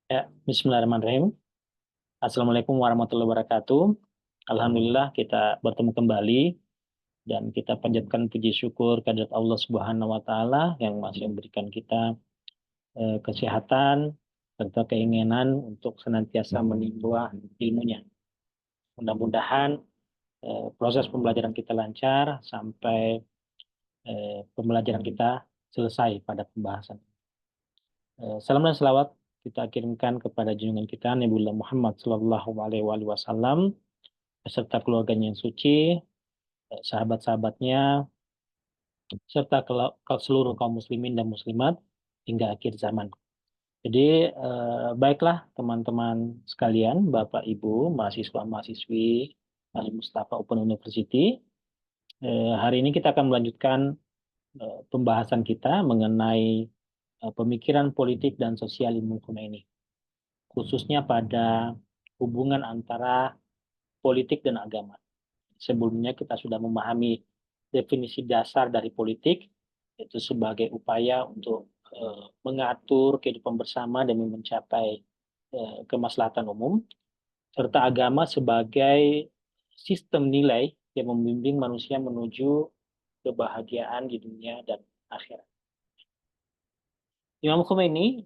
Ya, Bismillahirrahmanirrahim. Assalamualaikum warahmatullahi wabarakatuh. Alhamdulillah kita bertemu kembali dan kita panjatkan puji syukur kehadirat Allah Subhanahu wa taala yang masih memberikan kita kesehatan serta keinginan untuk senantiasa menimba ilmunya. Mudah-mudahan proses pembelajaran kita lancar sampai pembelajaran kita selesai pada pembahasan. Salam dan selawat kita kirimkan kepada junjungan kita Nabiullah Muhammad Sallallahu Alaihi Wasallam beserta keluarganya yang suci, sahabat-sahabatnya, serta seluruh kaum muslimin dan muslimat hingga akhir zaman. Jadi baiklah teman-teman sekalian, Bapak Ibu, mahasiswa-mahasiswi Al Mustafa Open University. Hari ini kita akan melanjutkan pembahasan kita mengenai pemikiran politik dan sosial Imam Khomeini, khususnya pada hubungan antara politik dan agama. Sebelumnya kita sudah memahami definisi dasar dari politik, yaitu sebagai upaya untuk mengatur kehidupan bersama demi mencapai kemaslahatan umum, serta agama sebagai sistem nilai yang membimbing manusia menuju kebahagiaan di dunia dan akhirat. Imam Khomeini,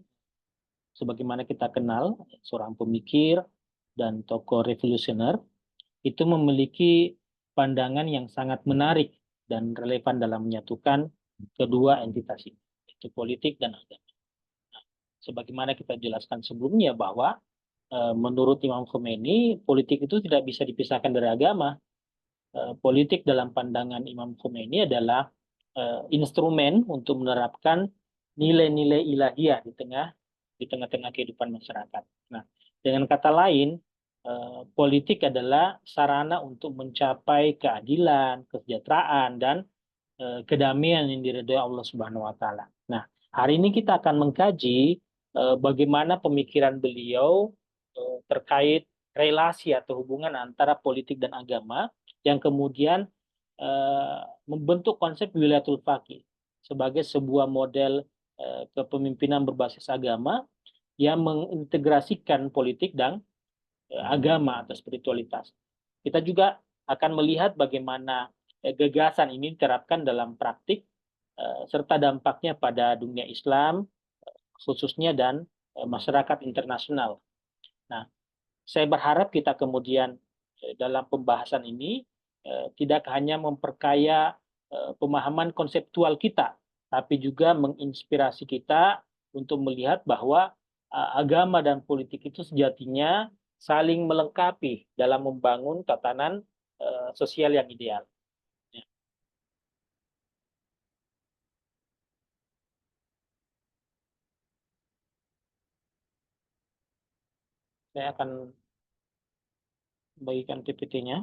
sebagaimana kita kenal, seorang pemikir dan tokoh revolusioner, itu memiliki pandangan yang sangat menarik dan relevan dalam menyatukan kedua entitas ini, yaitu politik dan agama. Sebagaimana kita jelaskan sebelumnya bahwa menurut Imam Khomeini, politik itu tidak bisa dipisahkan dari agama. Politik dalam pandangan Imam Khomeini adalah instrumen untuk menerapkan nilai-nilai ilahiyah di tengah-tengah kehidupan masyarakat. Nah, dengan kata lain, politik adalah sarana untuk mencapai keadilan, kesejahteraan, dan kedamaian yang diridhoi Allah Subhanahu wa taala. Nah, hari ini kita akan mengkaji bagaimana pemikiran beliau terkait relasi atau hubungan antara politik dan agama yang kemudian membentuk konsep wilayatul faqih sebagai sebuah model kepemimpinan berbasis agama yang mengintegrasikan politik dan agama atau spiritualitas. Kita juga akan melihat bagaimana gagasan ini diterapkan dalam praktik serta dampaknya pada dunia Islam khususnya dan masyarakat internasional. Nah, saya berharap kita kemudian dalam pembahasan ini tidak hanya memperkaya pemahaman konseptual kita, tapi juga menginspirasi kita untuk melihat bahwa agama dan politik itu sejatinya saling melengkapi dalam membangun tatanan sosial yang ideal. Ya, saya akan bagikan PPT-nya.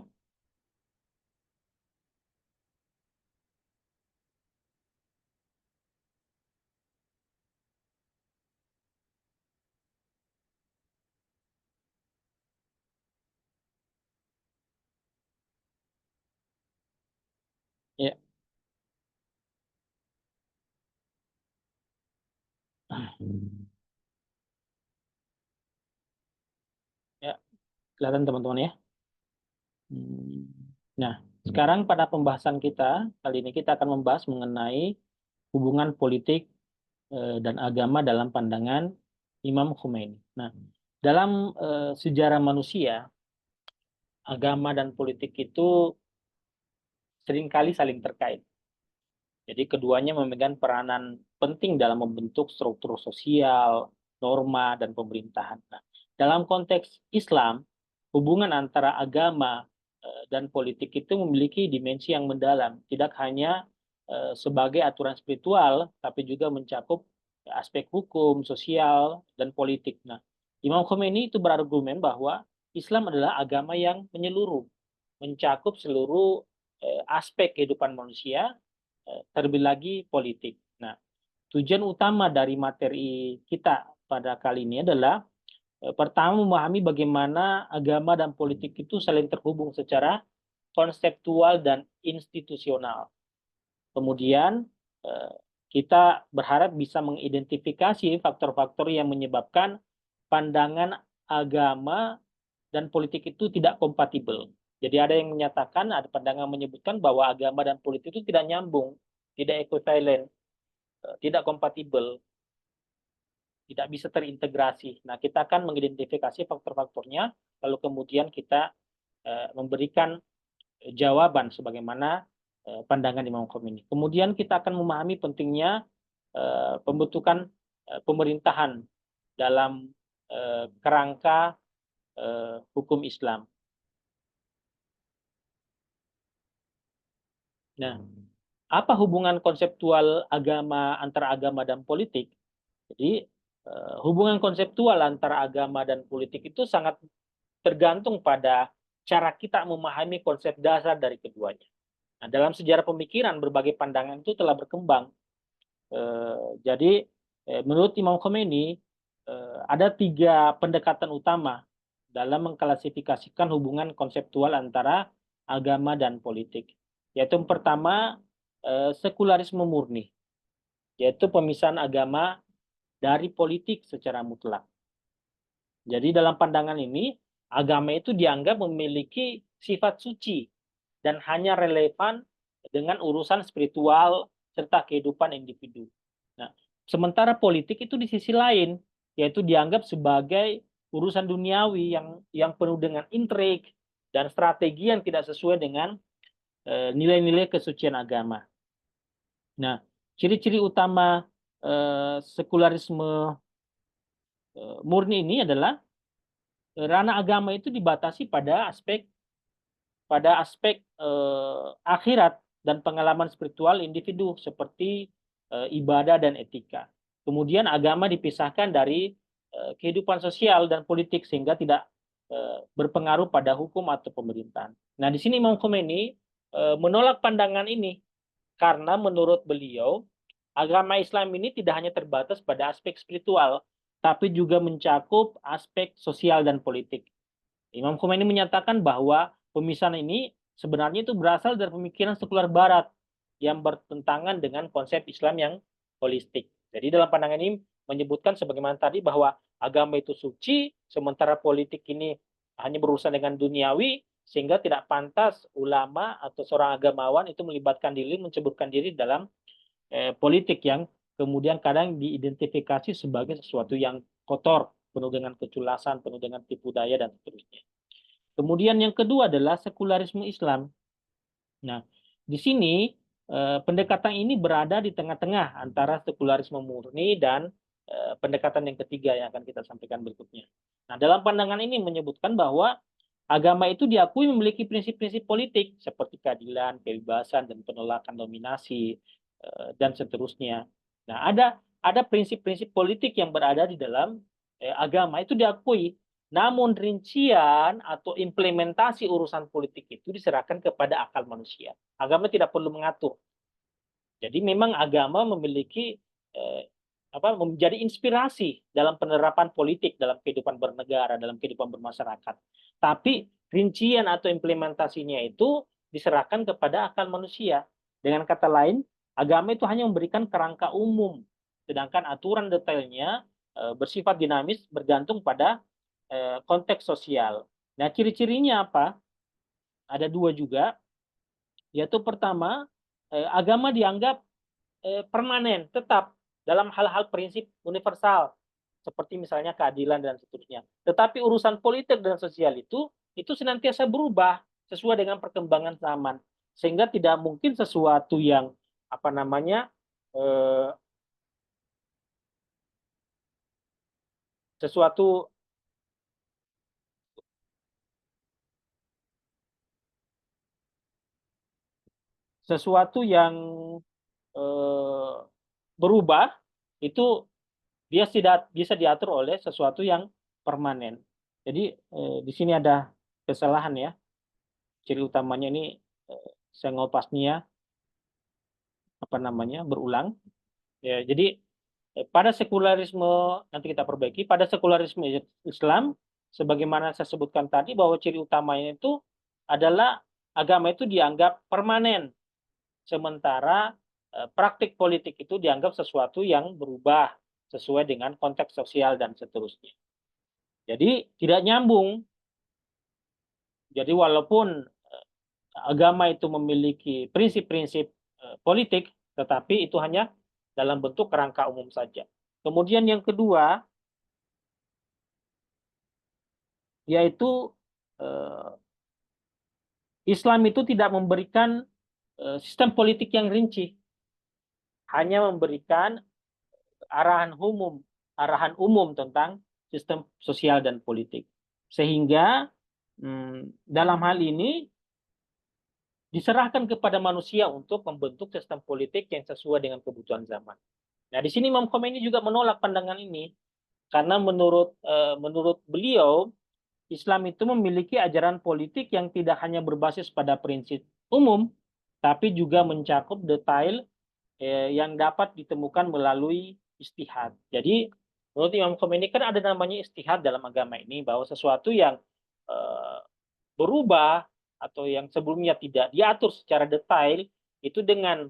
Ya. Ya, kelihatan teman-teman ya. Nah, sekarang pada pembahasan kita, kali ini kita akan membahas mengenai hubungan politik dan agama dalam pandangan Imam Khomeini. Nah, dalam sejarah manusia, agama dan politik itu seringkali saling terkait. Jadi keduanya memegang peranan penting dalam membentuk struktur sosial, norma, dan pemerintahan. Nah, dalam konteks Islam, hubungan antara agama dan politik itu memiliki dimensi yang mendalam, tidak hanya sebagai aturan spiritual, tapi juga mencakup aspek hukum, sosial, dan politik. Nah, Imam Khomeini itu berargumen bahwa Islam adalah agama yang menyeluruh, mencakup seluruh aspek kehidupan manusia, terlebih lagi politik. Nah, tujuan utama dari materi kita pada kali ini adalah pertama memahami bagaimana agama dan politik itu saling terhubung secara konseptual dan institusional. Kemudian kita berharap bisa mengidentifikasi faktor-faktor yang menyebabkan pandangan agama dan politik itu tidak kompatibel. Jadi ada yang menyatakan, ada pandangan menyebutkan bahwa agama dan politik itu tidak nyambung, tidak equivalent, tidak kompatibel, tidak bisa terintegrasi. Nah, kita akan mengidentifikasi faktor-faktornya, lalu kemudian kita memberikan jawaban sebagaimana pandangan Imam Khomeini. Kemudian kita akan memahami pentingnya pembentukan pemerintahan dalam kerangka hukum Islam. Nah, apa hubungan konseptual agama antara agama dan politik? Jadi hubungan konseptual antara agama dan politik itu sangat tergantung pada cara kita memahami konsep dasar dari keduanya. Nah, dalam sejarah pemikiran berbagai pandangan itu telah berkembang. Jadi menurut Imam Khomeini ada 3 pendekatan utama dalam mengklasifikasikan hubungan konseptual antara agama dan politik. Yaitu yang pertama sekularisme murni, yaitu pemisahan agama dari politik secara mutlak. Jadi dalam pandangan ini, agama itu dianggap memiliki sifat suci dan hanya relevan dengan urusan spiritual serta kehidupan individu. Nah, sementara politik itu di sisi lain, yaitu dianggap sebagai urusan duniawi yang penuh dengan intrik dan strategi yang tidak sesuai dengan nilai-nilai kesucian agama. Nah, ciri-ciri utama sekularisme murni ini adalah ranah agama itu dibatasi pada aspek akhirat dan pengalaman spiritual individu seperti ibadah dan etika. Kemudian agama dipisahkan dari kehidupan sosial dan politik sehingga tidak berpengaruh pada hukum atau pemerintahan. Nah, di sini Imam Khomeini menolak pandangan ini karena menurut beliau agama Islam ini tidak hanya terbatas pada aspek spiritual, tapi juga mencakup aspek sosial dan politik. Imam Khomeini menyatakan bahwa pemisahan ini sebenarnya itu berasal dari pemikiran sekular Barat yang bertentangan dengan konsep Islam yang holistik. Jadi dalam pandangan ini menyebutkan sebagaimana tadi bahwa agama itu suci, sementara politik ini hanya berurusan dengan duniawi, sehingga tidak pantas ulama atau seorang agamawan itu melibatkan diri, menceburkan diri dalam politik yang kemudian kadang diidentifikasi sebagai sesuatu yang kotor, penuh dengan keculasan, penuh dengan tipu daya, dan seterusnya. Kemudian yang kedua adalah sekularisme Islam. Nah, di sini pendekatan ini berada di tengah-tengah antara sekularisme murni dan pendekatan yang ketiga yang akan kita sampaikan berikutnya. Nah, dalam pandangan ini menyebutkan bahwa agama itu diakui memiliki prinsip-prinsip politik seperti keadilan, kebebasan, dan penolakan dominasi, dan seterusnya. Nah, ada prinsip-prinsip politik yang berada di dalam agama itu diakui. Namun rincian atau implementasi urusan politik itu diserahkan kepada akal manusia. Agama tidak perlu mengatur. Jadi memang agama memiliki menjadi inspirasi dalam penerapan politik, dalam kehidupan bernegara, dalam kehidupan bermasyarakat. Tapi rincian atau implementasinya itu diserahkan kepada akal manusia. Dengan kata lain, agama itu hanya memberikan kerangka umum, sedangkan aturan detailnya bersifat dinamis bergantung pada konteks sosial. Nah, ciri-cirinya apa? Ada 2 juga, yaitu pertama, agama dianggap permanen, tetap dalam hal-hal prinsip universal, seperti misalnya keadilan dan seterusnya. Tetapi urusan politik dan sosial itu senantiasa berubah sesuai dengan perkembangan zaman, sehingga tidak mungkin sesuatu yang sesuatu sesuatu yang berubah itu dia tidak bisa diatur oleh sesuatu yang permanen. Jadi di sini ada kesalahan ya. Ciri utamanya ini sengopasnia berulang. Ya, jadi pada sekularisme nanti kita perbaiki, pada sekularisme Islam sebagaimana saya sebutkan tadi bahwa ciri utamanya itu adalah agama itu dianggap permanen, sementara praktik politik itu dianggap sesuatu yang berubah sesuai dengan konteks sosial dan seterusnya. Jadi tidak nyambung. Jadi walaupun agama itu memiliki prinsip-prinsip politik, tetapi itu hanya dalam bentuk kerangka umum saja. Kemudian yang kedua, yaitu Islam itu tidak memberikan sistem politik yang rinci, hanya memberikan arahan umum tentang sistem sosial dan politik. Sehingga dalam hal ini diserahkan kepada manusia untuk membentuk sistem politik yang sesuai dengan kebutuhan zaman. Nah, di sini Imam Khomeini juga menolak pandangan ini karena menurut beliau Islam itu memiliki ajaran politik yang tidak hanya berbasis pada prinsip umum, tapi juga mencakup detail yang dapat ditemukan melalui istihad. Jadi, menurut Imam Khomeini kan ada namanya istihad dalam agama ini, bahwa sesuatu yang eh, berubah atau yang sebelumnya tidak diatur secara detail itu dengan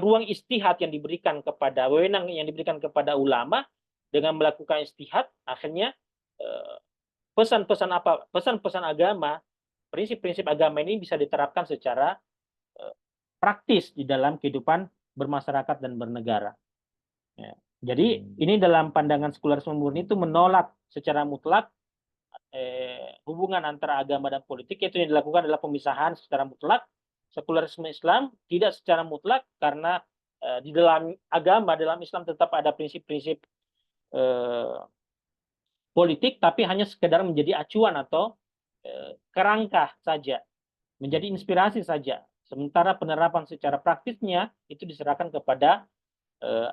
ruang istihad yang diberikan kepada wewenang yang diberikan kepada ulama dengan melakukan istihad akhirnya pesan-pesan agama, prinsip-prinsip agama ini bisa diterapkan secara praktis di dalam kehidupan bermasyarakat dan bernegara. Ya. Jadi ini dalam pandangan sekularisme murni itu menolak secara mutlak hubungan antara agama dan politik, yaitu yang dilakukan adalah pemisahan secara mutlak. Sekularisme Islam tidak secara mutlak karena di dalam agama, dalam Islam tetap ada prinsip-prinsip politik, tapi hanya sekedar menjadi acuan atau kerangka saja, menjadi inspirasi saja. Sementara penerapan secara praktisnya itu diserahkan kepada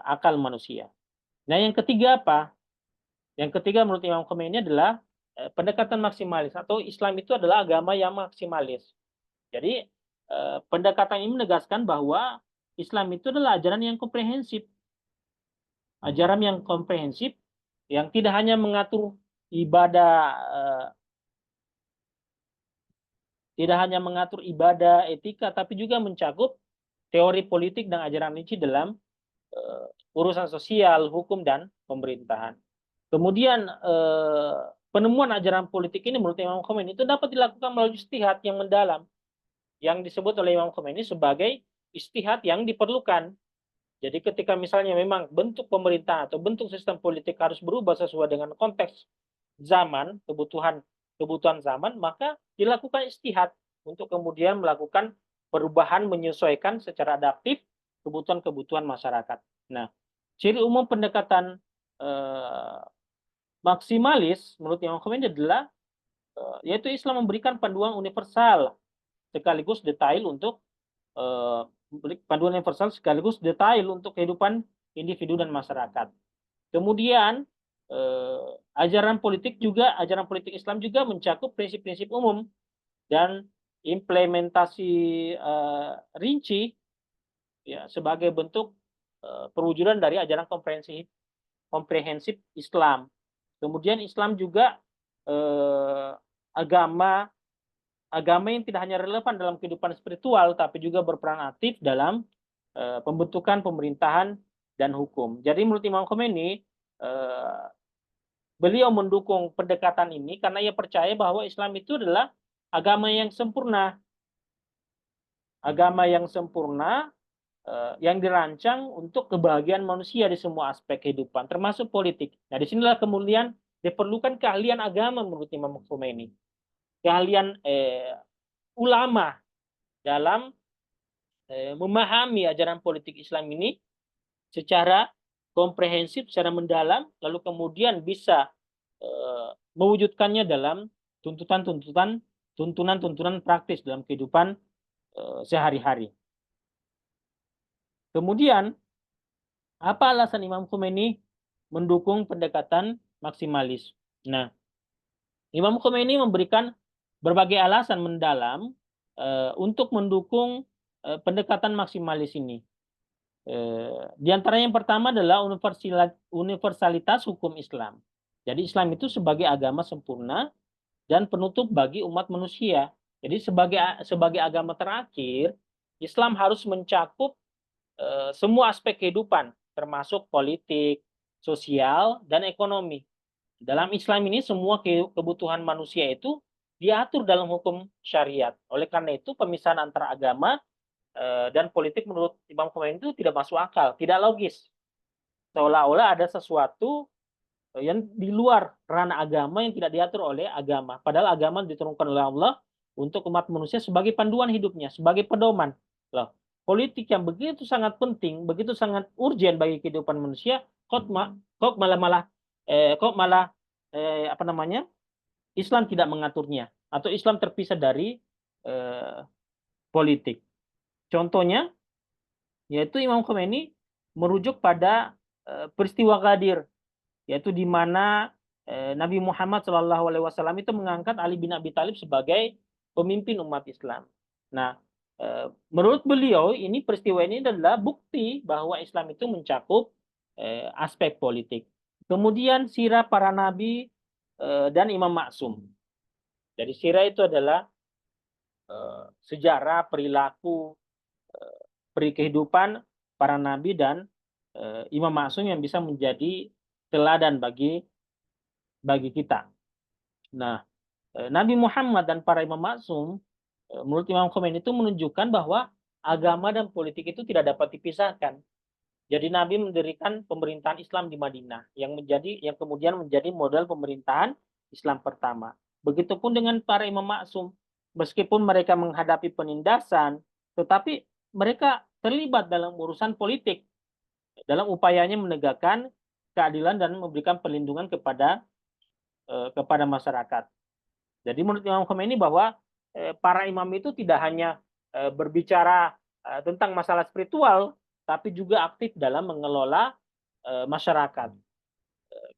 akal manusia. Nah, yang ketiga apa? Yang ketiga menurut Imam Khomeini adalah pendekatan maksimalis, atau Islam itu adalah agama yang maksimalis. Jadi pendekatan ini menegaskan bahwa Islam itu adalah ajaran yang komprehensif. Ajaran yang komprehensif yang tidak hanya mengatur ibadah, etika, tapi juga mencakup teori politik dan ajaran rinci dalam urusan sosial, hukum, dan pemerintahan. Kemudian penemuan ajaran politik ini menurut Imam Khomeini itu dapat dilakukan melalui istihad yang mendalam, yang disebut oleh Imam Khomeini sebagai istihad yang diperlukan. Jadi ketika misalnya memang bentuk pemerintahan atau bentuk sistem politik harus berubah sesuai dengan konteks zaman, kebutuhan zaman, maka dilakukan istihad untuk kemudian melakukan perubahan menyesuaikan secara adaptif kebutuhan-kebutuhan masyarakat. Nah, ciri umum pendekatan maksimalis menurut Imam Khomeini adalah yaitu Islam memberikan panduan universal sekaligus detail untuk kehidupan individu dan masyarakat. Kemudian ajaran politik Islam juga mencakup prinsip-prinsip umum dan implementasi rinci ya sebagai bentuk perwujudan dari ajaran komprehensif Islam. Kemudian Islam juga agama yang tidak hanya relevan dalam kehidupan spiritual, tapi juga berperan aktif dalam pembentukan pemerintahan dan hukum. Jadi menurut Imam Khomeini, beliau mendukung pendekatan ini karena ia percaya bahwa Islam itu adalah agama yang sempurna. Agama yang sempurna yang dirancang untuk kebahagiaan manusia di semua aspek kehidupan, termasuk politik. Nah, disinilah kemudian diperlukan keahlian agama menurut Imam Khomeini. Keahlian ulama dalam memahami ajaran politik Islam ini secara komprehensif, secara mendalam, lalu kemudian bisa mewujudkannya dalam tuntunan praktis dalam kehidupan sehari-hari. Kemudian, apa alasan Imam Khomeini mendukung pendekatan maksimalis? Nah, Imam Khomeini memberikan berbagai alasan mendalam untuk mendukung pendekatan maksimalis ini. Di antara yang pertama adalah universalitas hukum Islam. Jadi Islam itu sebagai agama sempurna dan penutup bagi umat manusia. Jadi sebagai agama terakhir, Islam harus mencakup semua aspek kehidupan, termasuk politik, sosial, dan ekonomi. Dalam Islam ini semua kebutuhan manusia itu diatur dalam hukum syariat. Oleh karena itu pemisahan antara agama dan politik menurut Imam Khomeini itu tidak masuk akal, tidak logis. Seolah-olah ada sesuatu yang di luar ranah agama yang tidak diatur oleh agama. Padahal agama diturunkan oleh Allah untuk umat manusia sebagai panduan hidupnya, sebagai pedoman. Loh, politik yang begitu sangat penting, begitu sangat urgent bagi kehidupan manusia, kok malah malah kok malah apa namanya? Islam tidak mengaturnya atau Islam terpisah dari eh, politik. Contohnya yaitu Imam Khomeini merujuk pada peristiwa Ghadir, yaitu di mana Nabi Muhammad SAW itu mengangkat Ali bin Abi Thalib sebagai pemimpin umat Islam. Nah, menurut beliau ini peristiwa ini adalah bukti bahwa Islam itu mencakup aspek politik. Kemudian sirah para nabi dan Imam Maksum. Jadi sirah itu adalah sejarah, perilaku, peri kehidupan para nabi dan Imam Maksum yang bisa menjadi teladan bagi kita. Nah, Nabi Muhammad dan para Imam Maksum menurut Imam Khomeini itu menunjukkan bahwa agama dan politik itu tidak dapat dipisahkan. Jadi Nabi mendirikan pemerintahan Islam di Madinah yang kemudian menjadi model pemerintahan Islam pertama. Begitupun dengan para Imam Maksum, meskipun mereka menghadapi penindasan, tetapi mereka terlibat dalam urusan politik dalam upayanya menegakkan keadilan dan memberikan perlindungan kepada masyarakat. Jadi menurut Imam Khomeini bahwa para imam itu tidak hanya berbicara tentang masalah spiritual, tapi juga aktif dalam mengelola masyarakat.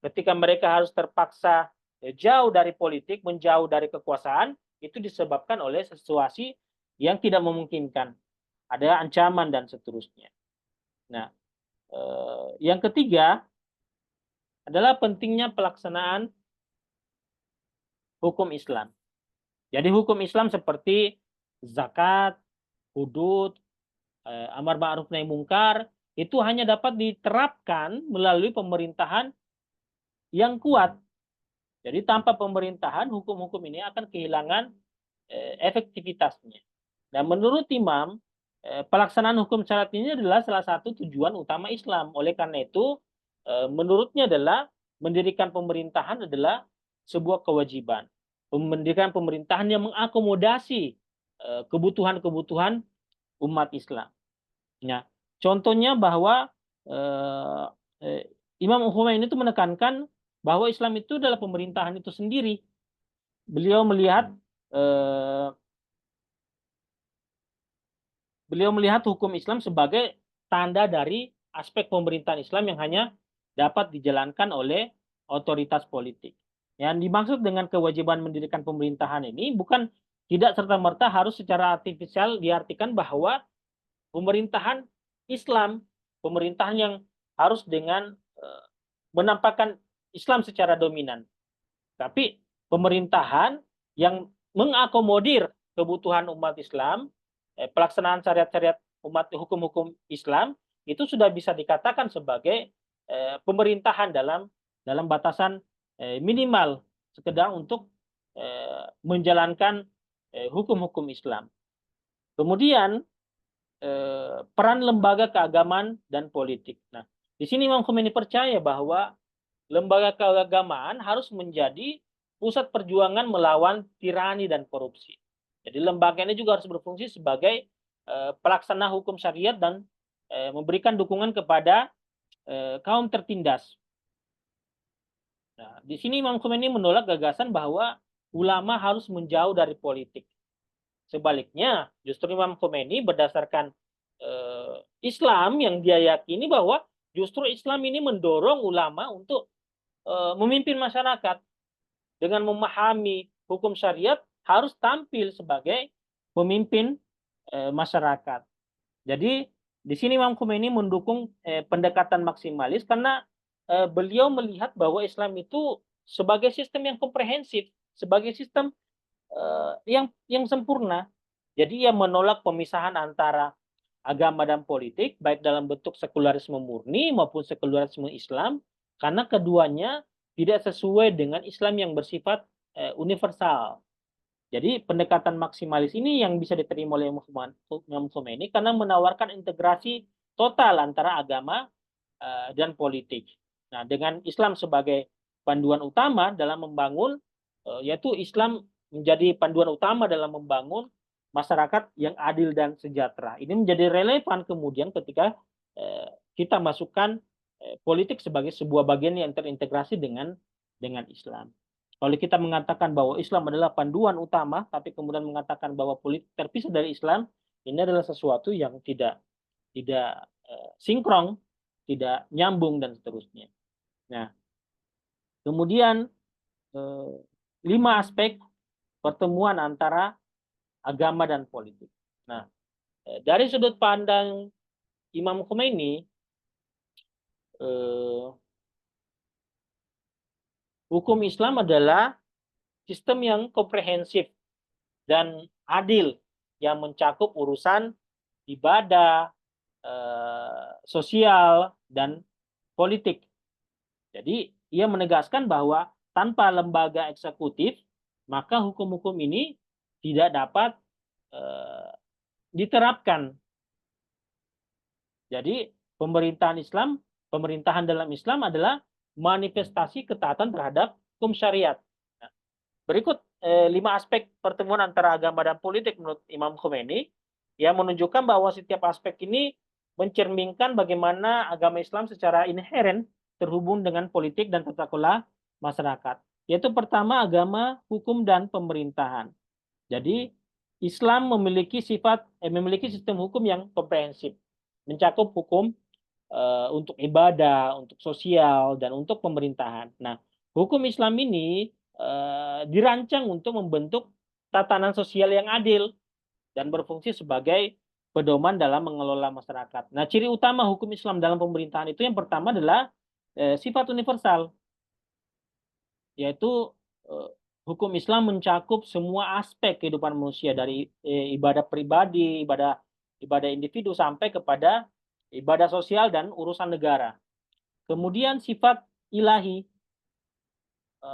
Ketika mereka harus terpaksa jauh dari politik, menjauh dari kekuasaan, itu disebabkan oleh situasi yang tidak memungkinkan. Ada ancaman dan seterusnya. Nah, yang ketiga adalah pentingnya pelaksanaan hukum Islam. Jadi hukum Islam seperti zakat, hudud, amar ma'ruf nahi mungkar itu hanya dapat diterapkan melalui pemerintahan yang kuat. Jadi tanpa pemerintahan hukum-hukum ini akan kehilangan efektivitasnya. Dan menurut Imam, pelaksanaan hukum syariat ini adalah salah satu tujuan utama Islam. Oleh karena itu, menurutnya adalah mendirikan pemerintahan adalah sebuah kewajiban. Mendirikan pemerintahan yang mengakomodasi kebutuhan-kebutuhan umat Islam. Nah, contohnya bahwa Imam Khomeini itu menekankan bahwa Islam itu adalah pemerintahan itu sendiri. Beliau melihat hukum Islam sebagai tanda dari aspek pemerintahan Islam yang hanya dapat dijalankan oleh otoritas politik. Yang dimaksud dengan kewajiban mendirikan pemerintahan ini bukan tidak serta-merta harus secara artifisial diartikan bahwa pemerintahan Islam, pemerintahan yang harus dengan menampakkan Islam secara dominan. Tapi pemerintahan yang mengakomodir kebutuhan umat Islam, pelaksanaan syariat-syariat hukum-hukum Islam itu sudah bisa dikatakan sebagai pemerintahan dalam batasan minimal sekedar untuk menjalankan hukum-hukum Islam. Kemudian peran lembaga keagamaan dan politik. Nah, di sini Imam Khomeini percaya bahwa lembaga keagamaan harus menjadi pusat perjuangan melawan tirani dan korupsi. Jadi lembaga ini juga harus berfungsi sebagai pelaksana hukum syariat dan memberikan dukungan kepada kaum tertindas. Nah, di sini Imam Khomeini menolak gagasan bahwa ulama harus menjauh dari politik. Sebaliknya, justru Imam Khomeini berdasarkan Islam yang dia yakini bahwa justru Islam ini mendorong ulama untuk memimpin masyarakat dengan memahami hukum syariat harus tampil sebagai pemimpin masyarakat. Jadi di sini Imam Khomeini mendukung pendekatan maksimalis karena beliau melihat bahwa Islam itu sebagai sistem yang komprehensif, sebagai sistem yang sempurna. Jadi ia menolak pemisahan antara agama dan politik, baik dalam bentuk sekularisme murni maupun sekularisme Islam, karena keduanya tidak sesuai dengan Islam yang bersifat universal. Jadi pendekatan maksimalis ini yang bisa diterima oleh Imam Khomeini karena menawarkan integrasi total antara agama dan politik. Nah, dengan Islam sebagai panduan utama dalam membangun, yaitu Islam menjadi panduan utama dalam membangun masyarakat yang adil dan sejahtera. Ini menjadi relevan kemudian ketika kita masukkan politik sebagai sebuah bagian yang terintegrasi dengan Islam. Kalau kita mengatakan bahwa Islam adalah panduan utama, tapi kemudian mengatakan bahwa politik terpisah dari Islam, ini adalah sesuatu yang tidak sinkron, tidak nyambung dan seterusnya. Nah, kemudian 5 aspek pertemuan antara agama dan politik. Nah, dari sudut pandang Imam Khomeini, hukum Islam adalah sistem yang komprehensif dan adil yang mencakup urusan ibadah, sosial, dan politik. Jadi, ia menegaskan bahwa tanpa lembaga eksekutif, maka hukum-hukum ini tidak dapat diterapkan. Jadi, pemerintahan dalam Islam adalah manifestasi ketaatan terhadap hukum syariat. Nah, berikut 5 aspek pertemuan antara agama dan politik menurut Imam Khomeini yang menunjukkan bahwa setiap aspek ini mencerminkan bagaimana agama Islam secara inheren terhubung dengan politik dan tata kelola masyarakat. Yaitu pertama, agama, hukum, dan pemerintahan. Jadi Islam memiliki sistem hukum yang komprehensif, mencakup hukum untuk ibadah, untuk sosial, dan untuk pemerintahan. Nah, hukum Islam ini dirancang untuk membentuk tatanan sosial yang adil dan berfungsi sebagai pedoman dalam mengelola masyarakat. Nah, ciri utama hukum Islam dalam pemerintahan itu yang pertama adalah sifat universal, yaitu hukum Islam mencakup semua aspek kehidupan manusia dari ibadah pribadi, ibadah individu sampai kepada ibadah sosial dan urusan negara. Kemudian sifat ilahi,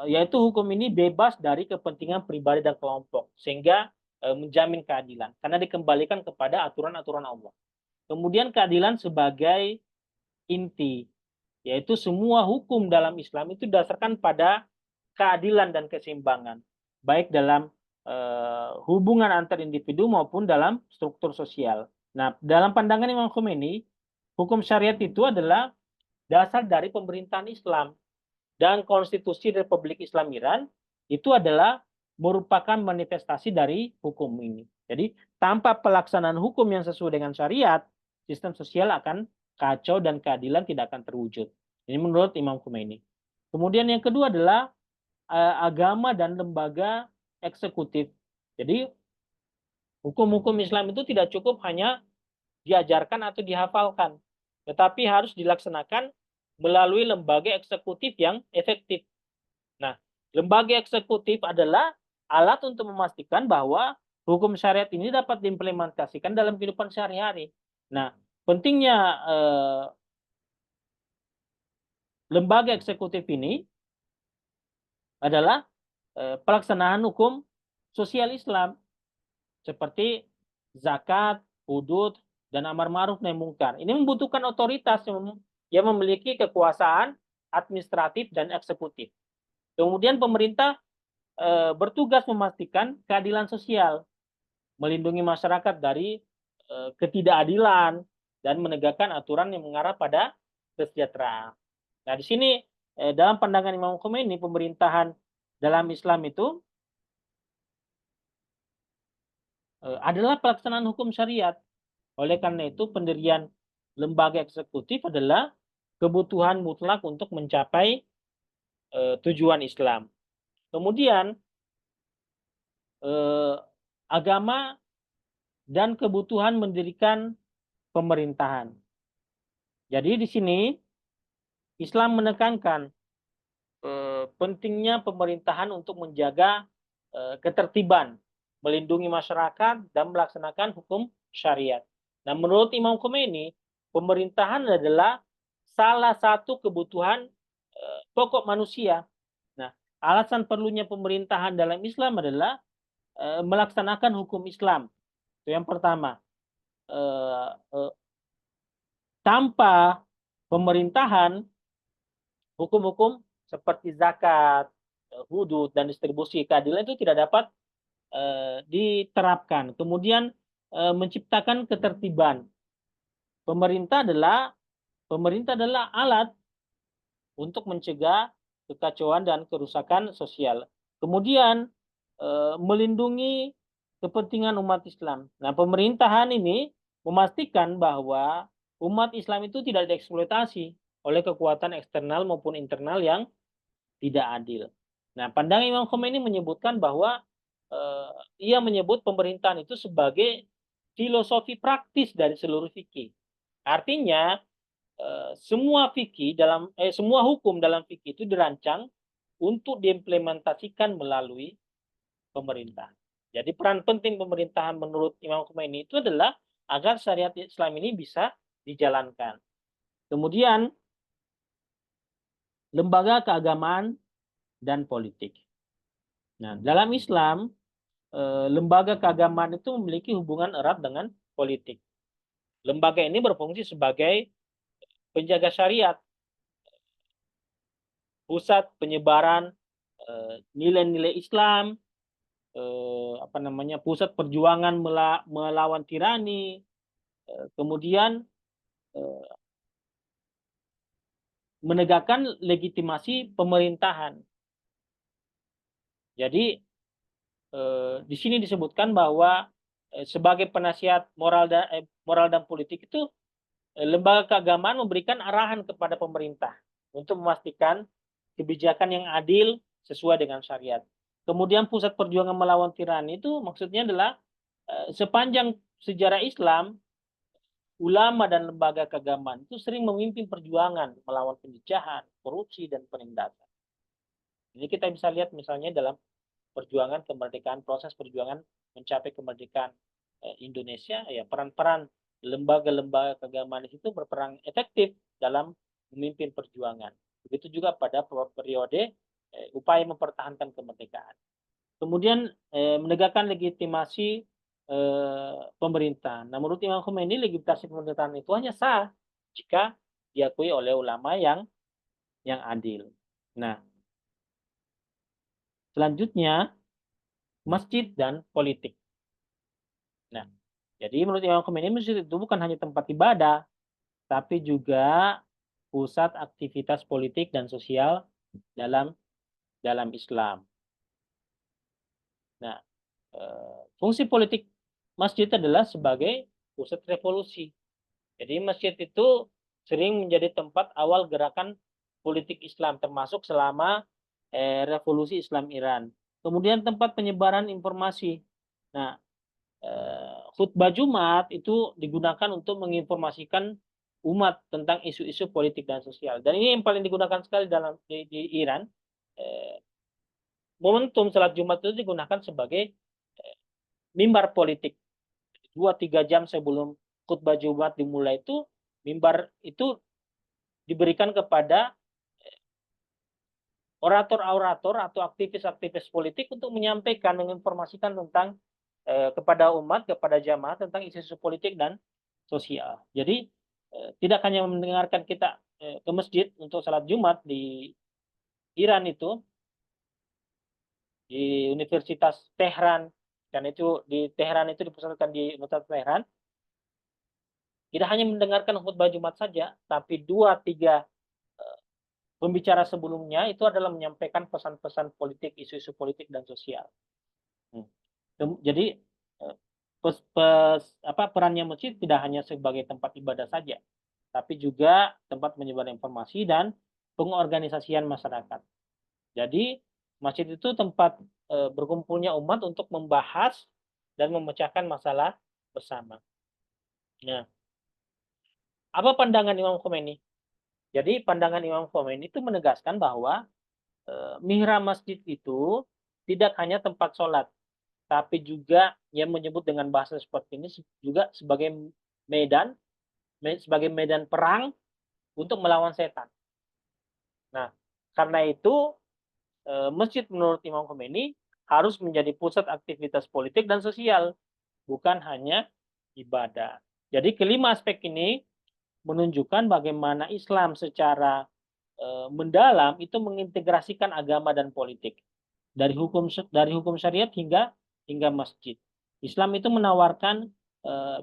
yaitu hukum ini bebas dari kepentingan pribadi dan kelompok, sehingga menjamin keadilan, karena dikembalikan kepada aturan-aturan Allah. Kemudian keadilan sebagai inti, yaitu semua hukum dalam Islam itu didasarkan pada keadilan dan keseimbangan, baik dalam hubungan antar individu maupun dalam struktur sosial. Nah, dalam pandangan Imam Khomeini, hukum syariat itu adalah dasar dari pemerintahan Islam, dan konstitusi Republik Islam Iran itu adalah merupakan manifestasi dari hukum ini. Jadi tanpa pelaksanaan hukum yang sesuai dengan syariat, sistem sosial akan kacau dan keadilan tidak akan terwujud. Ini menurut Imam Khomeini. Kemudian yang kedua adalah agama dan lembaga eksekutif. Jadi hukum-hukum Islam itu tidak cukup hanya diajarkan atau dihafalkan, tetapi harus dilaksanakan melalui lembaga eksekutif yang efektif. Nah, lembaga eksekutif adalah alat untuk memastikan bahwa hukum syariat ini dapat diimplementasikan dalam kehidupan sehari-hari. Nah, pentingnya lembaga eksekutif ini adalah pelaksanaan hukum sosial Islam seperti zakat, hudud, dan amar ma'ruf nahi munkar. Ini membutuhkan otoritas yang memiliki kekuasaan administratif dan eksekutif. Kemudian pemerintah bertugas memastikan keadilan sosial, melindungi masyarakat dari ketidakadilan, dan menegakkan aturan yang mengarah pada kesejahteraan. Nah, di sini dalam pandangan Imam Khomeini, pemerintahan dalam Islam itu adalah pelaksanaan hukum syariat. Oleh karena itu, pendirian lembaga eksekutif adalah kebutuhan mutlak untuk mencapai tujuan Islam. Kemudian agama dan kebutuhan mendirikan pemerintahan. Jadi di sini Islam menekankan pentingnya pemerintahan untuk menjaga ketertiban, melindungi masyarakat, dan melaksanakan hukum syariat. Nah, menurut Imam Khomeini, pemerintahan adalah salah satu kebutuhan pokok manusia alasan perlunya pemerintahan dalam Islam adalah melaksanakan hukum Islam. Itu yang pertama. Tanpa pemerintahan, hukum-hukum seperti zakat, hudud, dan distribusi keadilan itu tidak dapat diterapkan. Kemudian menciptakan ketertiban. Pemerintah adalah alat untuk mencegah kekacauan dan kerusakan sosial. Kemudian melindungi kepentingan umat Islam. Nah, pemerintahan ini memastikan bahwa umat Islam itu tidak dieksploitasi oleh kekuatan eksternal maupun internal yang tidak adil. Nah, pandangan Imam Khomeini menyebutkan bahwa ia menyebut pemerintahan itu sebagai filosofi praktis dari seluruh fikih. Artinya semua hukum dalam fikih itu dirancang untuk diimplementasikan melalui pemerintah. Jadi peran penting pemerintahan menurut Imam Khomeini itu adalah agar syariat Islam ini bisa dijalankan. Kemudian lembaga keagamaan dan politik. Nah, dalam Islam lembaga keagamaan itu memiliki hubungan erat dengan politik. Lembaga ini berfungsi sebagai penjaga syariat, pusat penyebaran nilai-nilai Islam, pusat perjuangan melawan tirani, kemudian menegakkan legitimasi pemerintahan. Jadi di sini disebutkan bahwa sebagai penasihat moral dan politik itu lembaga keagamaan memberikan arahan kepada pemerintah untuk memastikan kebijakan yang adil sesuai dengan syariat. Kemudian pusat perjuangan melawan tirani itu maksudnya adalah sepanjang sejarah Islam, ulama dan lembaga keagamaan itu sering memimpin perjuangan melawan penjajahan, korupsi, dan penindasan. Ini kita bisa lihat misalnya dalam perjuangan kemerdekaan, proses perjuangan mencapai kemerdekaan Indonesia, ya peran-peran lembaga-lembaga keagamaan itu berperan efektif dalam memimpin perjuangan. Begitu juga pada periode upaya mempertahankan kemerdekaan. Kemudian menegakkan legitimasi pemerintah. Nah, menurut Imam Khomeini, legitimasi pemerintahan itu hanya sah jika diakui oleh ulama yang adil. Nah, selanjutnya masjid dan politik. Nah, jadi menurut Imam Khomeini masjid itu bukan hanya tempat ibadah, tapi juga pusat aktivitas politik dan sosial dalam Islam. Nah, fungsi politik masjid adalah sebagai pusat revolusi. Jadi masjid itu sering menjadi tempat awal gerakan politik Islam, termasuk selama revolusi Islam Iran. Kemudian tempat penyebaran informasi. Nah, khutbah Jumat itu digunakan untuk menginformasikan umat tentang isu-isu politik dan sosial. Dan ini yang paling digunakan sekali di Iran. Momentum salat Jumat itu digunakan sebagai mimbar politik. 2-3 jam sebelum khutbah Jumat dimulai itu, mimbar itu diberikan kepada orator-orator atau aktivis-aktivis politik untuk menyampaikan, menginformasikan tentang kepada umat, kepada jamaah tentang isu-isu politik dan sosial. Jadi tidak hanya mendengarkan kita ke masjid untuk salat Jumat di Iran itu, di Universitas Tehran, dan itu di Tehran itu dipusatkan di Universitas Tehran, tidak hanya mendengarkan khutbah Jumat saja, tapi 2-3 pembicara sebelumnya itu adalah menyampaikan pesan-pesan politik, isu-isu politik dan sosial. Jadi perannya masjid tidak hanya sebagai tempat ibadah saja, tapi juga tempat menyebar informasi dan pengorganisasian masyarakat. Jadi masjid itu tempat berkumpulnya umat untuk membahas dan memecahkan masalah bersama. Nah, apa pandangan Imam Khomeini? Jadi pandangan Imam Khomeini itu menegaskan bahwa mihrab masjid itu tidak hanya tempat sholat, tapi juga yang menyebut dengan bahasa seperti ini juga sebagai medan perang untuk melawan setan. Nah, karena itu masjid menurut Imam Khomeini harus menjadi pusat aktivitas politik dan sosial, bukan hanya ibadah. Jadi kelima aspek ini menunjukkan bagaimana Islam secara mendalam itu mengintegrasikan agama dan politik dari hukum syariat hingga masjid. Islam itu menawarkan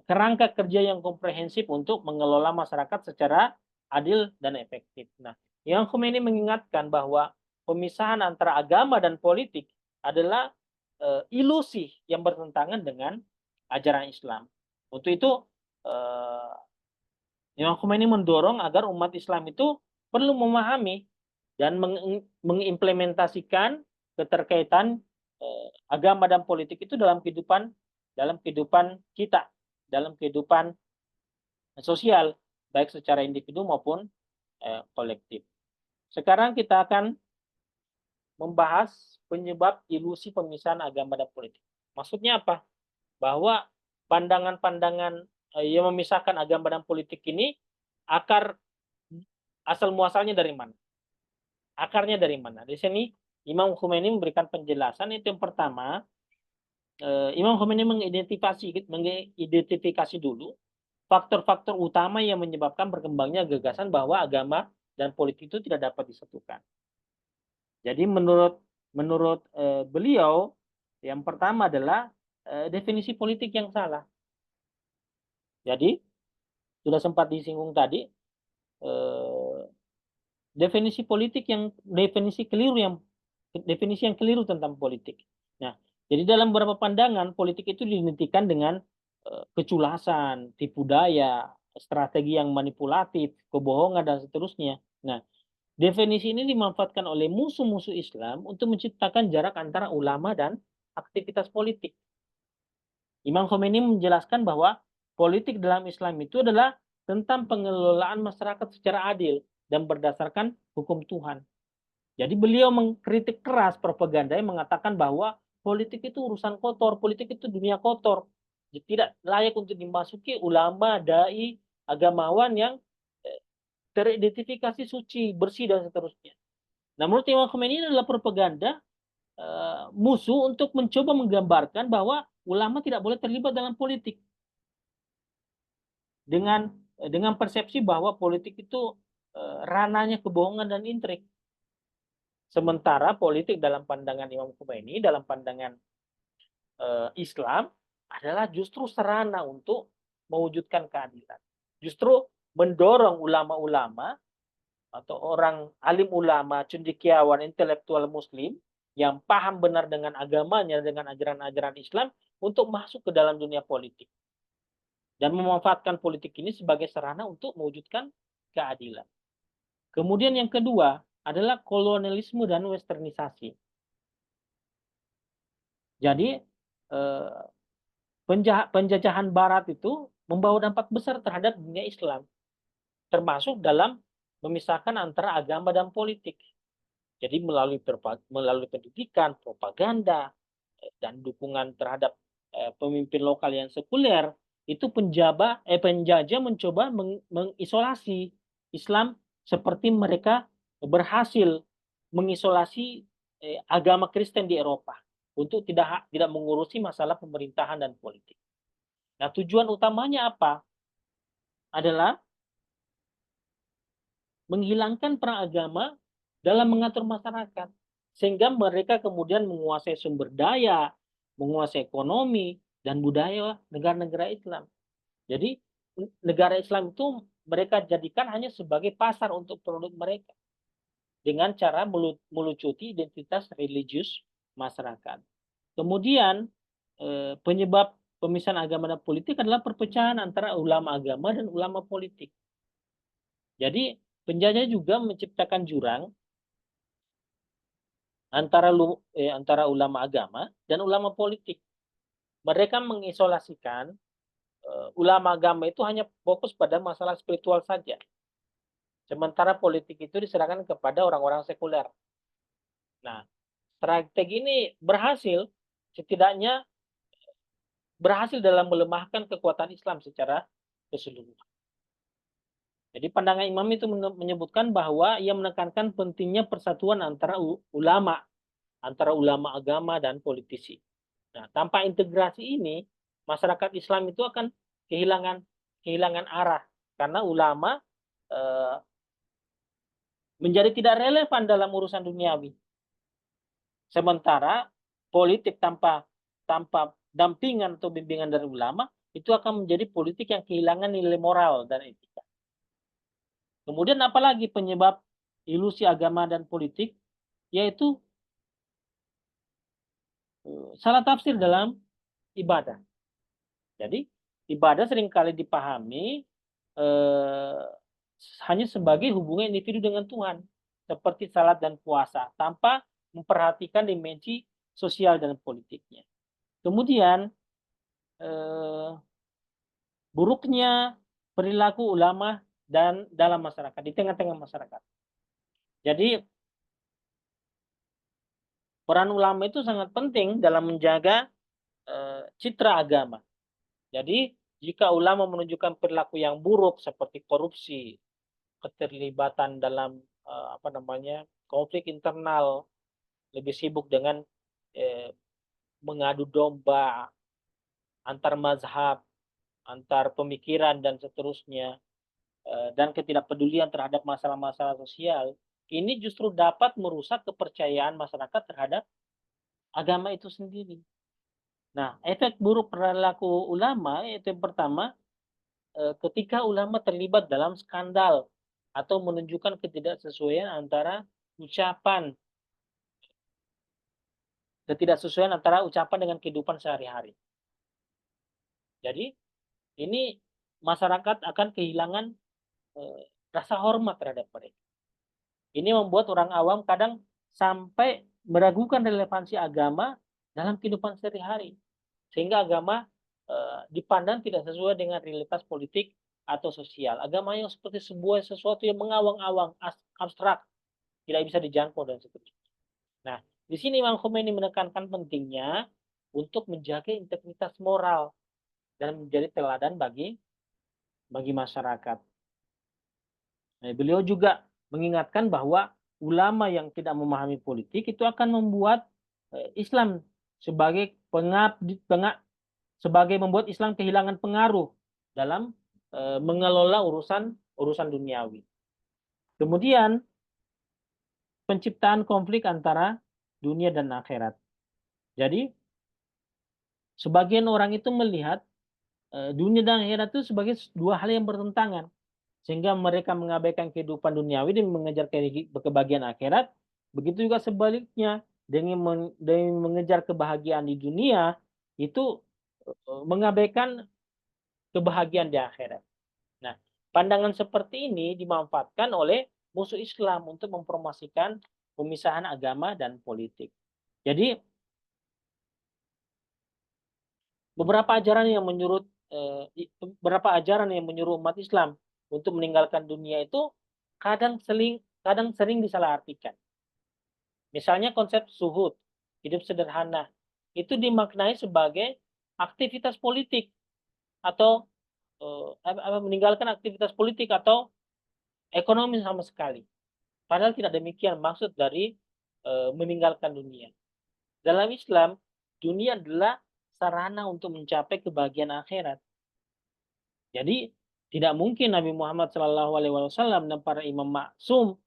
kerangka kerja yang komprehensif untuk mengelola masyarakat secara adil dan efektif. Nah, Imam Khomeini mengingatkan bahwa pemisahan antara agama dan politik adalah ilusi yang bertentangan dengan ajaran Islam. Untuk itu, eh, Imam Khomeini mendorong agar umat Islam itu perlu memahami dan mengimplementasikan keterkaitan agama dan politik itu dalam kehidupan kita, dalam kehidupan sosial, baik secara individu maupun kolektif. Sekarang kita akan membahas penyebab ilusi pemisahan agama dan politik. Maksudnya apa? Bahwa pandangan-pandangan yang memisahkan agama dan politik ini akar asal muasalnya dari mana? Akarnya dari mana? Di sini Imam Khomeini memberikan penjelasan. Itu yang pertama, Imam Khomeini mengidentifikasi dulu faktor-faktor utama yang menyebabkan berkembangnya gagasan bahwa agama dan politik itu tidak dapat disatukan. Jadi menurut menurut beliau, yang pertama adalah definisi politik yang salah. Jadi sudah sempat disinggung tadi, definisi keliru tentang politik. Nah, jadi dalam beberapa pandangan politik itu diidentikan dengan keculasan, tipu daya, strategi yang manipulatif, kebohongan dan seterusnya. Nah, definisi ini dimanfaatkan oleh musuh-musuh Islam untuk menciptakan jarak antara ulama dan aktivitas politik. Imam Khomeini menjelaskan bahwa politik dalam Islam itu adalah tentang pengelolaan masyarakat secara adil dan berdasarkan hukum Tuhan. Jadi beliau mengkritik keras propaganda yang mengatakan bahwa politik itu urusan kotor, politik itu dunia kotor. Tidak layak untuk dimasuki ulama, dai, agamawan yang teridentifikasi suci, bersih, dan seterusnya. Nah, menurut Imam Khomeini ini adalah propaganda musuh untuk mencoba menggambarkan bahwa ulama tidak boleh terlibat dalam politik. Dengan persepsi bahwa politik itu ranahnya kebohongan dan intrik. Sementara politik dalam pandangan Imam Khomeini, dalam pandangan Islam, adalah justru sarana untuk mewujudkan keadilan. Justru mendorong ulama-ulama atau orang alim ulama, cendekiawan, intelektual muslim yang paham benar dengan agamanya, dengan ajaran-ajaran Islam untuk masuk ke dalam dunia politik. Dan memanfaatkan politik ini sebagai sarana untuk mewujudkan keadilan. Kemudian yang kedua adalah kolonialisme dan westernisasi. Jadi penjajahan Barat itu membawa dampak besar terhadap dunia Islam, termasuk dalam memisahkan antara agama dan politik. Jadi melalui pendidikan, propaganda, dan dukungan terhadap pemimpin lokal yang sekuler, itu penjajah mencoba mengisolasi Islam seperti mereka berhasil mengisolasi agama Kristen di Eropa untuk tidak mengurusi masalah pemerintahan dan politik. Nah, tujuan utamanya apa? Adalah menghilangkan peran agama dalam mengatur masyarakat. Sehingga mereka kemudian menguasai sumber daya, menguasai ekonomi, dan budaya negara-negara Islam. Jadi negara Islam itu mereka jadikan hanya sebagai pasar untuk produk mereka dengan cara melucuti identitas religius masyarakat. Kemudian penyebab pemisahan agama dan politik adalah perpecahan antara ulama agama dan ulama politik. Jadi penjajah juga menciptakan jurang antara ulama agama dan ulama politik. Mereka mengisolasikan ulama agama itu hanya fokus pada masalah spiritual saja. Sementara politik itu diserahkan kepada orang-orang sekuler. Nah, strategi ini setidaknya berhasil dalam melemahkan kekuatan Islam secara keseluruhan. Jadi pandangan Imam itu menyebutkan bahwa ia menekankan pentingnya persatuan antara ulama antara ulama agama dan politisi. Nah, tanpa integrasi ini, masyarakat Islam itu akan kehilangan arah karena ulama eh, menjadi tidak relevan dalam urusan duniawi. Sementara politik tanpa dampingan atau bimbingan dari ulama itu akan menjadi politik yang kehilangan nilai moral dan etika. Kemudian apalagi penyebab ilusi agama dan politik, yaitu salah tafsir dalam ibadah. Jadi ibadah seringkali dipahami eh, hanya sebagai hubungan individu dengan Tuhan, seperti salat dan puasa, tanpa memperhatikan dimensi sosial dan politiknya. Kemudian buruknya perilaku ulama dan dalam masyarakat, di tengah-tengah masyarakat. Jadi peran ulama itu sangat penting dalam menjaga citra agama. Jadi jika ulama menunjukkan perilaku yang buruk seperti korupsi, keterlibatan dalam konflik internal, lebih sibuk dengan mengadu domba antar mazhab, antar pemikiran dan seterusnya, dan ketidakpedulian terhadap masalah-masalah sosial, ini justru dapat merusak kepercayaan masyarakat terhadap agama itu sendiri. Nah, efek buruk perilaku ulama itu yang pertama, ketika ulama terlibat dalam skandal atau menunjukkan ketidaksesuaian antara ucapan dengan kehidupan sehari-hari. Jadi ini masyarakat akan kehilangan rasa hormat terhadap mereka. Ini membuat orang awam kadang sampai meragukan relevansi agama dalam kehidupan sehari-hari. Sehingga agama dipandang tidak sesuai dengan realitas politik atau sosial. Agama yang seperti sesuatu yang mengawang-awang, abstrak, tidak bisa dijangkau dan seterusnya. Nah, di sini Imam Khomeini menekankan pentingnya untuk menjaga integritas moral dan menjadi teladan bagi masyarakat. Nah, beliau juga mengingatkan bahwa ulama yang tidak memahami politik itu akan membuat Islam sebagai membuat Islam kehilangan pengaruh dalam mengelola urusan duniawi. Kemudian penciptaan konflik antara dunia dan akhirat. Jadi sebagian orang itu melihat dunia dan akhirat itu sebagai dua hal yang bertentangan. Sehingga mereka mengabaikan kehidupan duniawi dan mengejar kebahagiaan akhirat. Begitu juga sebaliknya, dengan mengejar kebahagiaan di dunia, itu mengabaikan kebahagiaan di akhirat. Nah, pandangan seperti ini dimanfaatkan oleh musuh Islam untuk mempromosikan pemisahan agama dan politik. Jadi, beberapa ajaran yang menyuruh umat Islam untuk meninggalkan dunia itu kadang sering disalahartikan. Misalnya konsep zuhud, hidup sederhana, itu dimaknai sebagai aktivitas politik atau meninggalkan aktivitas politik atau ekonomi sama sekali. Padahal tidak demikian maksud dari meninggalkan dunia. Dalam Islam, dunia adalah sarana untuk mencapai kebahagiaan akhirat. Jadi tidak mungkin Nabi Muhammad SAW dan para imam maksum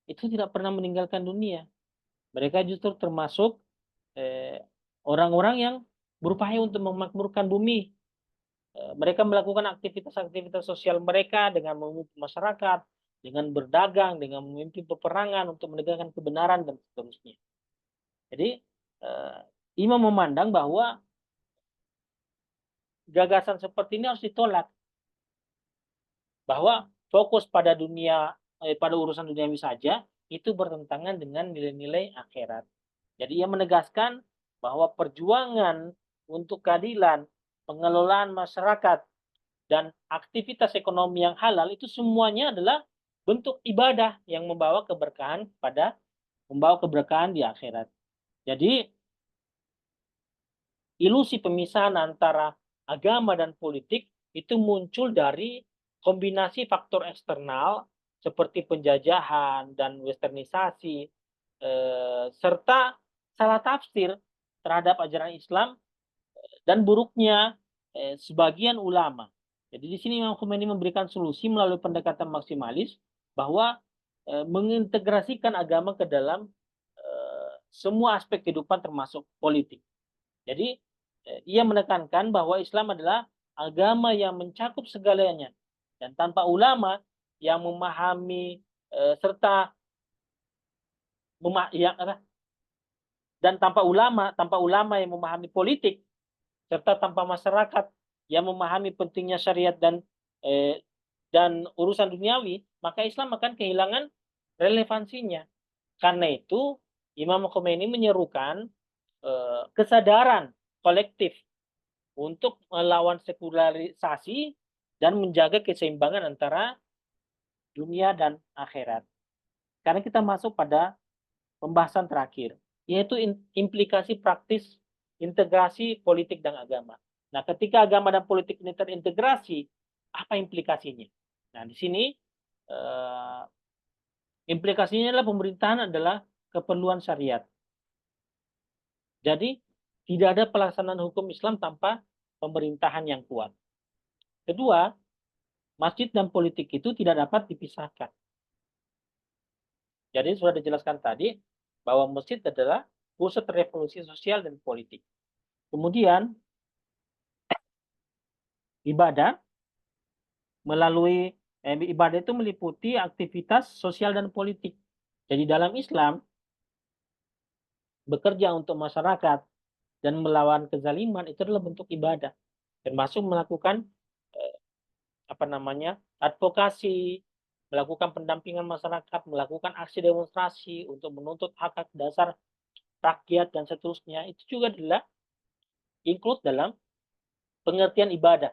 itu tidak pernah meninggalkan dunia. Mereka justru termasuk orang-orang yang berupaya untuk memakmurkan bumi. Mereka melakukan aktivitas-aktivitas sosial mereka dengan memimpin masyarakat, dengan berdagang, dengan memimpin peperangan untuk menegakkan kebenaran dan seterusnya. Jadi imam memandang bahwa gagasan seperti ini harus ditolak. Bahwa fokus pada pada urusan duniawi saja itu bertentangan dengan nilai-nilai akhirat. Jadi ia menegaskan bahwa perjuangan untuk keadilan, pengelolaan masyarakat, dan aktivitas ekonomi yang halal itu semuanya adalah bentuk ibadah yang membawa keberkahan di akhirat. Jadi ilusi pemisahan antara agama dan politik itu muncul dari kombinasi faktor eksternal seperti penjajahan dan westernisasi serta salah tafsir terhadap ajaran Islam dan buruknya sebagian ulama. Jadi di sini Imam Khomeini memberikan solusi melalui pendekatan maksimalis bahwa mengintegrasikan agama ke dalam semua aspek kehidupan termasuk politik. Jadi ia menekankan bahwa Islam adalah agama yang mencakup segalanya dan tanpa ulama yang memahami serta yang dan tanpa ulama yang memahami politik serta tanpa masyarakat yang memahami pentingnya syariat dan urusan duniawi, maka Islam akan kehilangan relevansinya. Karena itu, Imam Khomeini menyerukan kesadaran kolektif untuk melawan sekularisasi dan menjaga keseimbangan antara dunia dan akhirat. Karena kita masuk pada pembahasan terakhir, yaitu implikasi praktis integrasi politik dan agama. Nah, ketika agama dan politik ini terintegrasi, apa implikasinya? Nah, di sini implikasinya adalah pemerintahan adalah keperluan syariat. Jadi, tidak ada pelaksanaan hukum Islam tanpa pemerintahan yang kuat. Kedua, masjid dan politik itu tidak dapat dipisahkan. Jadi, sudah dijelaskan tadi bahwa masjid adalah pusat revolusi sosial dan politik. Kemudian, ibadah ibadah itu meliputi aktivitas sosial dan politik. Jadi dalam Islam, bekerja untuk masyarakat dan melawan kezaliman itu adalah bentuk ibadah, termasuk melakukan advokasi, melakukan pendampingan masyarakat, melakukan aksi demonstrasi untuk menuntut hak dasar rakyat dan seterusnya. Itu juga adalah include dalam pengertian ibadah,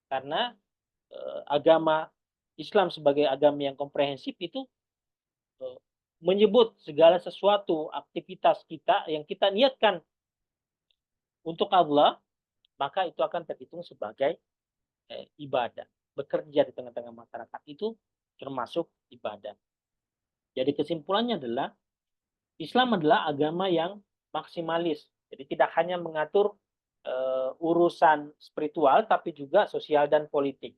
karena agama Islam sebagai agama yang komprehensif itu menyebut segala sesuatu aktivitas kita yang kita niatkan untuk Allah, maka itu akan terhitung sebagai ibadah. Bekerja di tengah-tengah masyarakat itu termasuk ibadah. Jadi kesimpulannya adalah Islam adalah agama yang maksimalis. Jadi tidak hanya mengatur urusan spiritual, tapi juga sosial dan politik.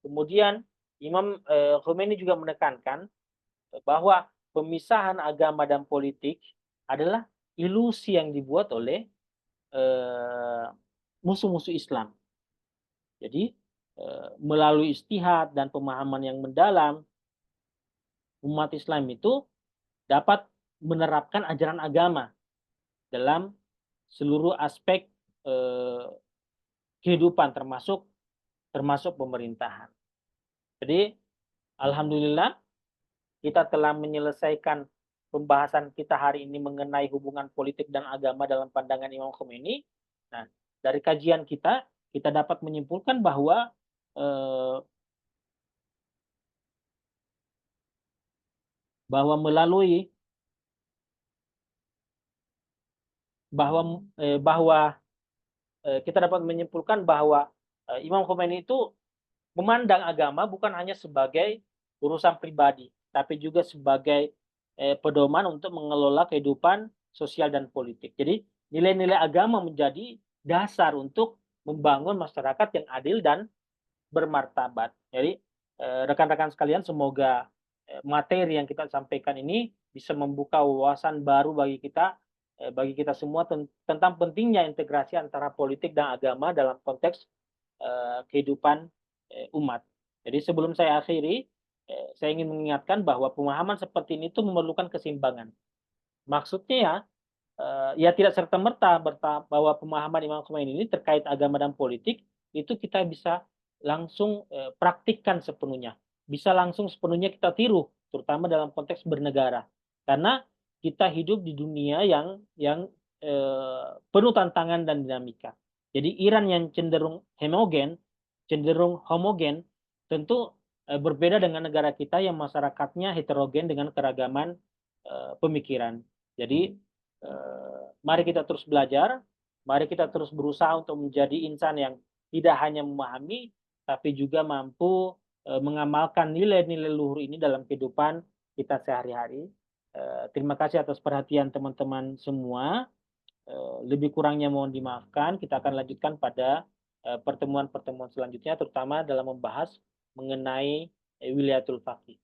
Kemudian Imam Khomeini juga menekankan bahwa pemisahan agama dan politik adalah ilusi yang dibuat oleh musuh-musuh Islam. Jadi melalui istihad dan pemahaman yang mendalam, umat Islam itu dapat menerapkan ajaran agama dalam seluruh aspek kehidupan termasuk pemerintahan. Jadi alhamdulillah kita telah menyelesaikan pembahasan kita hari ini mengenai hubungan politik dan agama dalam pandangan Imam Khomeini. Nah, dari kajian kita dapat menyimpulkan bahwa melalui kita dapat menyimpulkan bahwa Imam Khomeini itu memandang agama bukan hanya sebagai urusan pribadi, tapi juga sebagai pedoman untuk mengelola kehidupan sosial dan politik. Jadi nilai-nilai agama menjadi dasar untuk membangun masyarakat yang adil dan bermartabat. Jadi rekan-rekan sekalian, semoga materi yang kita sampaikan ini bisa membuka wawasan baru bagi kita semua tentang pentingnya integrasi antara politik dan agama dalam konteks kehidupan umat. Jadi sebelum saya akhiri, saya ingin mengingatkan bahwa pemahaman seperti ini itu memerlukan keseimbangan. Maksudnya ya tidak serta-merta bahwa pemahaman Imam Khomeini ini terkait agama dan politik itu kita bisa langsung praktikkan sepenuhnya. Bisa langsung sepenuhnya kita tiru, terutama dalam konteks bernegara. Karena kita hidup di dunia yang penuh tantangan dan dinamika. Jadi Iran yang cenderung homogen, tentu berbeda dengan negara kita yang masyarakatnya heterogen dengan keragaman pemikiran. Jadi mari kita terus belajar, mari kita terus berusaha untuk menjadi insan yang tidak hanya memahami, tapi juga mampu mengamalkan nilai-nilai luhur ini dalam kehidupan kita sehari-hari. Terima kasih atas perhatian teman-teman semua. Lebih kurangnya mohon dimaafkan. Kita akan lanjutkan pada pertemuan-pertemuan selanjutnya, terutama dalam membahas mengenai wilayatul faqih.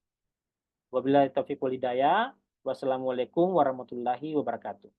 Wabillahi taufiq wal hidayah. Wassalamualaikum warahmatullahi wabarakatuh.